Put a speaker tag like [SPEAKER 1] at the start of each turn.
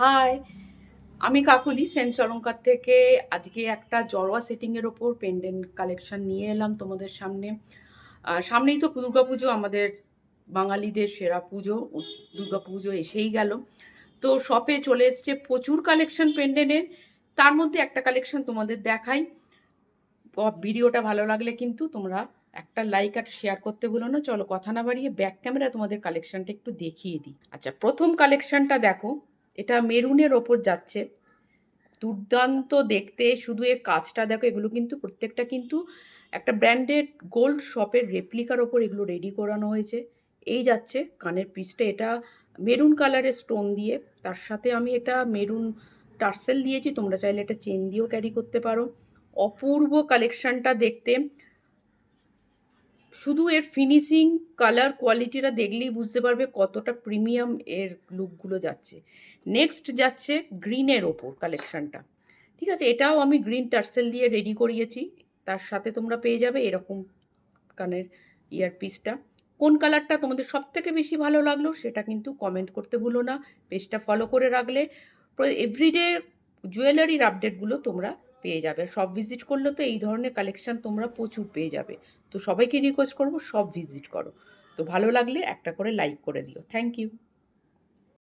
[SPEAKER 1] High, আমি Kakuli sense অলংকার থেকে আজকে একটা জড়োয়া সেটিংয়ের ওপর পেন্ডেন্ট কালেকশন নিয়ে এলাম তোমাদের সামনে। সামনেই তো দুর্গাপুজো, আমাদের বাঙালিদের সেরা পুজো। দুর্গাপুজো এসেই গেল, তো শপে চলে এসছে প্রচুর কালেকশন পেন্ডেন্টের। তার মধ্যে একটা কালেকশন তোমাদের দেখাই। ভিডিওটা ভালো লাগলে কিন্তু তোমরা একটা লাইক আর শেয়ার করতে ভুলো না। চলো কথা না বাড়িয়ে ব্যাক ক্যামেরা তোমাদের কালেকশনটা একটু দেখিয়ে দিই। আচ্ছা, প্রথম কালেকশনটা দেখো, এটা মেরুনের ওপর যাচ্ছে, দুর্দান্ত দেখতে। শুধু এর কাজটা দেখো, এগুলো কিন্তু প্রত্যেকটা কিন্তু একটা ব্র্যান্ডেড গোল্ড শপের রেপ্লিকার ওপর এগুলো রেডি করানো হয়েছে। এই যাচ্ছে কানের পিসটা, এটা মেরুন কালারের স্টোন দিয়ে, তার সাথে আমি এটা মেরুন টার্সেল দিয়েছি। তোমরা চাইলে এটা চেন দিয়েও ক্যারি করতে পারো। অপূর্ব কালেকশনটা দেখতে, শুধু এর ফিনিশিং, কালার কোয়ালিটিটা দেখলেই বুঝতে পারবে কতটা প্রিমিয়াম এর লুকগুলো যাচ্ছে। নেক্সট যাচ্ছে গ্রিনের ওপর কালেকশনটা। ঠিক আছে, এটাও আমি গ্রিন টার্সেল দিয়ে রেডি করিয়েছি। তার সাথে তোমরা পেয়ে যাবে এরকম কানের ইয়ারপিসটা। কোন কালারটা তোমাদের সব থেকে বেশি ভালো লাগলো সেটা কিন্তু কমেন্ট করতে ভুলো না। পেজটা ফলো করে রাখলে এভরিডে জুয়েলারির আপডেটগুলো তোমরা পেয়ে যাবে। সব ভিজিট করলে তো এই ধরনের কালেকশন তোমরা প্রচুর পেয়ে যাবে। তো সবাইকে রিকোয়েস্ট করবো সব ভিজিট করো। তো ভালো লাগলে একটা করে লাইক করে দিও। Thank you.